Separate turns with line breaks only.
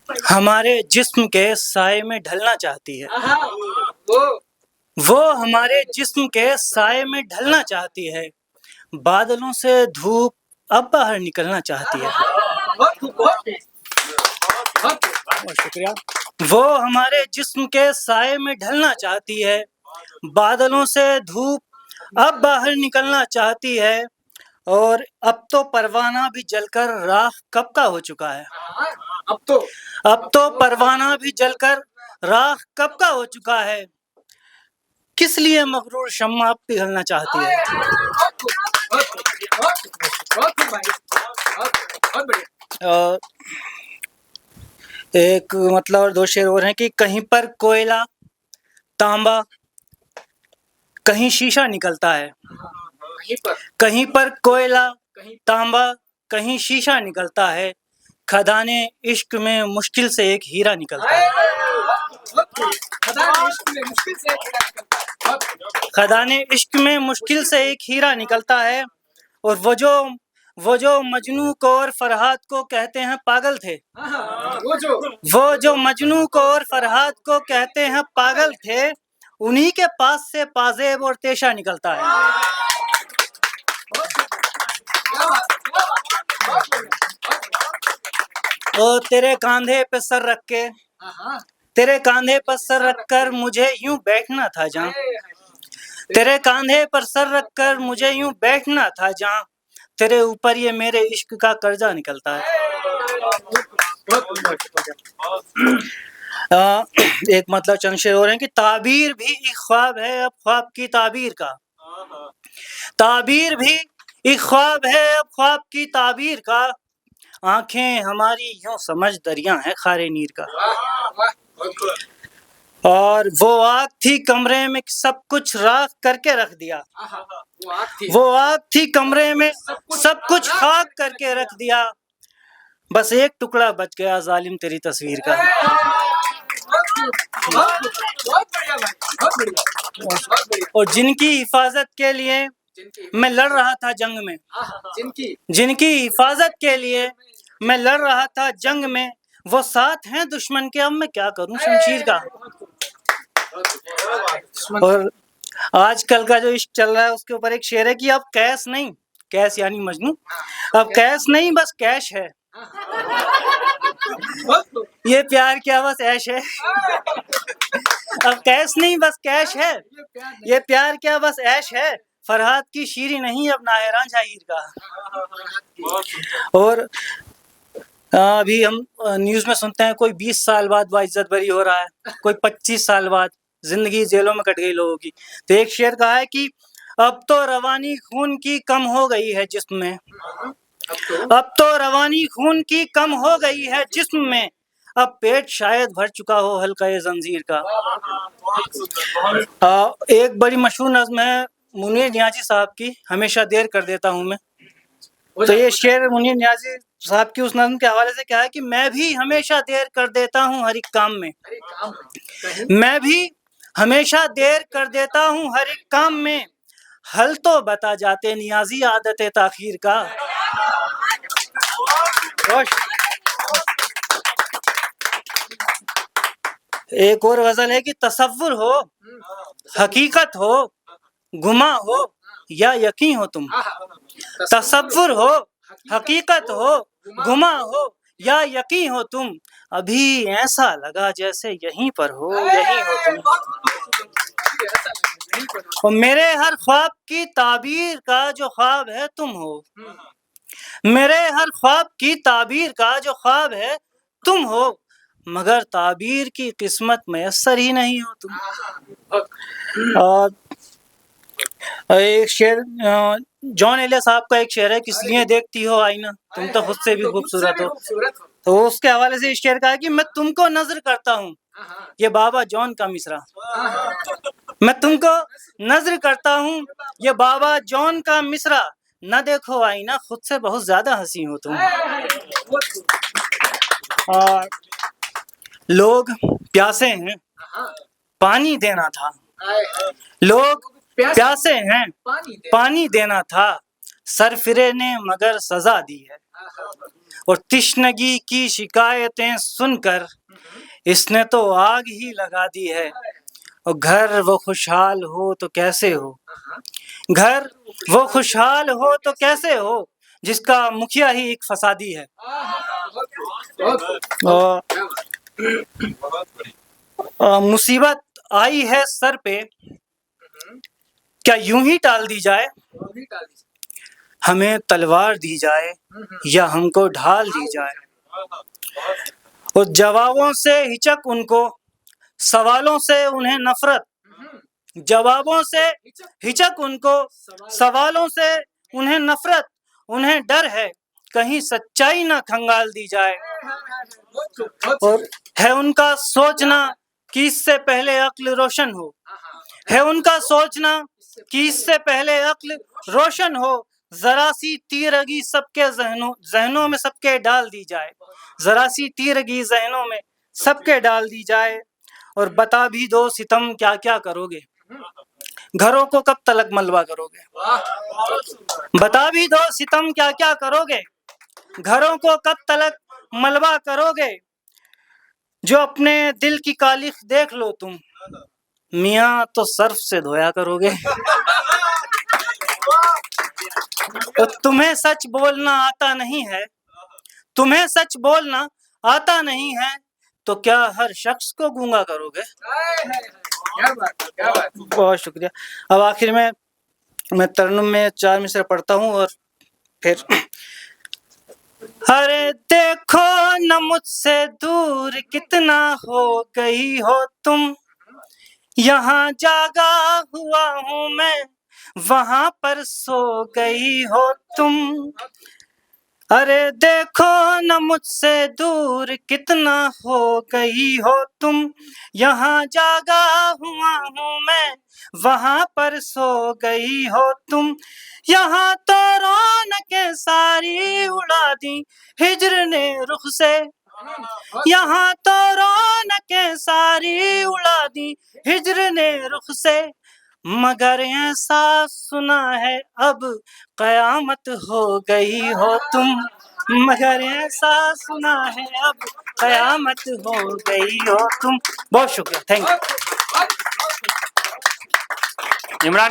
हमारे जिस्म के साए में ढलना चाहती है। वो हमारे जिस्म के साए में ढलना चाहती है। बादलों से धूप अब बाहर निकलना चाहती है। बहुत शुक्रिया। वो हमारे जिस्म के साए में ढलना चाहती है। बादलों से धूप अब बाहर निकलना चाहती है। और अब तो परवाना भी जलकर राख कब का हो चुका है। अब तो परवाना भी जलकर राख कब का हो चुका है। किस लिए मगरूर शम्मा अब पिघलना चाहती है। एक मतलब और दो शेर और हैं कि कहीं पर कोयला तांबा कहीं शीशा निकलता है। कहीं पर कोयला तांबा कहीं शीशा निकलता है। खदाने इश्क में मुश्किल से एक हीरा निकलता है। खदाने इश्क में मुश्किल से एक हीरा निकलता है। और वो जो मजनू को और फरहाद को कहते हैं पागल थे। वो जो मजनू को और फरहाद को कहते हैं पागल थे। उन्हीं के पास से पाजेब और तेशा निकलता है। और तेरे कांधे पे सर रख के तेरे कांधे पर सर रखकर मुझे यूं बैठना था जहाँ। तेरे कांधे पर सर रखकर मुझे यूं बैठना था जहाँ। तेरे ऊपर ये मेरे इश्क का कर्जा निकलता है। एक मतलब चंद शेर और हैं कि ताबीर भी एक ख्वाब है अब ख्वाब की ताबीर का। ताबीर भी एक ख्वाब है अब ख्वाब की ताबीर का। आंखें हमारी यूं समझ दरिया है खारे नीर का। और वो आग थी कमरे में सब कुछ राख करके रख दिया। वो आग थी कमरे में सब कुछ खाक करके रख दिया। बस एक टुकड़ा बच गया जालिम तेरी तस्वीर का। और जिनकी हिफाजत के लिए मैं लड़ रहा था जंग में। जिनकी हिफाजत के लिए मैं लड़ रहा था जंग में। वो साथ हैं दुश्मन के अब मैं क्या करूं शमशीर का। और आजकल का जो इश्क चल रहा है उसके ऊपर एक शेर है कि अब कैश नहीं, कैश यानी मजनू, अब कैश नहीं बस कैश है। ये प्यार क्या बस ऐश है। अब कैश नहीं बस कैश है। ये प्यार क्या बस ऐश है। फरहाद की शीरी नहीं अब नायरां जाहिर का। और अभी हम न्यूज़ में सुनते हैं कोई 20 साल बाद बाइज्जत बरी हो रहा है, कोई 25 साल बाद, जिंदगी जेलों में कट गई लोगों की। तो एक शेर कहा है कि अब तो रवानी खून की कम हो गई है जिस्म में। अब तो रवानी खून की कम हो गई है जिस्म में। अब पेट शायद भर चुका हो हल्का ये जंजीर का। एक बड़ी मशहूर नज़्म है मुनीर नियाज़ी साहब की, हमेशा देर कर देता हूँ मैं। तो ये शेर मुनीर नियाज़ी साहब की उस नज़्म के हवाले से क्या है कि मैं भी हमेशा देर कर देता हूँ हर एक काम में। मैं भी हमेशा देर कर देता हूँ हर एक काम में। हल तो बता जाते नियाज़ी आदत ताखीर का। एक और गजल है कि तसव्वुर हो हकीकत हो गुमा हो या यकीन हो तुम। तसव्वुर हो हकीकत हो गुमा हो या यकीन हो तुम। अभी ऐसा लगा जैसे यहीं पर हो यहीं हो तुम। और मेरे हर ख्वाब की ताबीर का जो ख्वाब है तुम हो। मेरे हर ख्वाब की ताबीर का जो ख्वाब है तुम हो। मगर ताबीर की किस्मत मयस्सर ही नहीं हो तुम। और एक शेर जॉन एलिया साहब का एक शेर है किस लिए देखती हो आईना तुम तो खुद से भी खूबसूरत हो। तो उसके हवाले से इस शेर का है कि मैं तुमको नजर करता हूँ, ये बाबा जॉन का मिसरा। मैं तुमको नजर करता हूँ ये बाबा जॉन का मिसरा। न देखो आईना खुद से बहुत ज्यादा हंसी हो तुम। और लोग प्यासे हैं पानी देना था। लोग प्यासे हैं पानी देना था। सरफिरे ने मगर सजा दी है। और तिश्नगी की शिकायतें सुनकर इसने तो आग ही लगा दी है। और घर वो खुशहाल हो तो कैसे हो, घर वो खुशहाल हो तो कैसे हो, जिसका मुखिया ही एक फसादी है। मुसीबत आई है सर पे, क्या यूं ही टाल दी जाए, हमें तलवार दी जाए या हमको ढाल दी जाए। और जवाबों से हिचक उनको, सवालों से उन्हें नफरत, जवाबों से हिचक उनको, सवालों से उन्हें नफरत, उन्हें डर है कहीं सच्चाई ना खंगाल दी जाए। और है उनका सोचना कि इससे पहले अक्ल रोशन हो, है उनका सोचना कि इससे पहले अक्ल रोशन हो, जरा सी तीरगी सबके जहनों में सबके डाल दी जाए, जरा सी तीरगी जहनों में सबके डाल दी जाए। और बता भी दो सितम क्या क्या करोगे, घरों को कब तलक मलबा करोगे, बता भी दो सितम क्या क्या करोगे, घरों को कब तलक मलबा करोगे। जो अपने दिल की कालिख देख लो तुम, मियाँ तो सर्फ से धोया करोगे। तो तुम्हें सच बोलना आता नहीं है, तुम्हें सच बोलना आता नहीं है, तो क्या हर शख्स को गूंगा करोगे। क्या बात, क्या बात। बहुत शुक्रिया। अब आखिर में मैं तरन्नुम में 4 मिसरे पढ़ता हूँ और फिर अरे देखो न मुझसे दूर कितना हो गई हो तुम, यहाँ जागा हुआ हूँ मैं, वहां पर सो गई हो तुम। अरे देखो न मुझसे दूर कितना हो गई हो तुम, यहाँ जागा हुआ हूँ मैं, वहां पर सो गई हो तुम। यहाँ तो रौनकें सारी उड़ा दी हिज्र ने रुख से, यहाँ तो रौनकें सारी उड़ा दी हिज्र ने रुख से। मगर ऐसा सुना है अब कयामत हो गई हो तुम, मगर ऐसा सुना है अब कयामत हो गई हो तुम। बहुत शुक्रिया, थैंक यू। इमरान।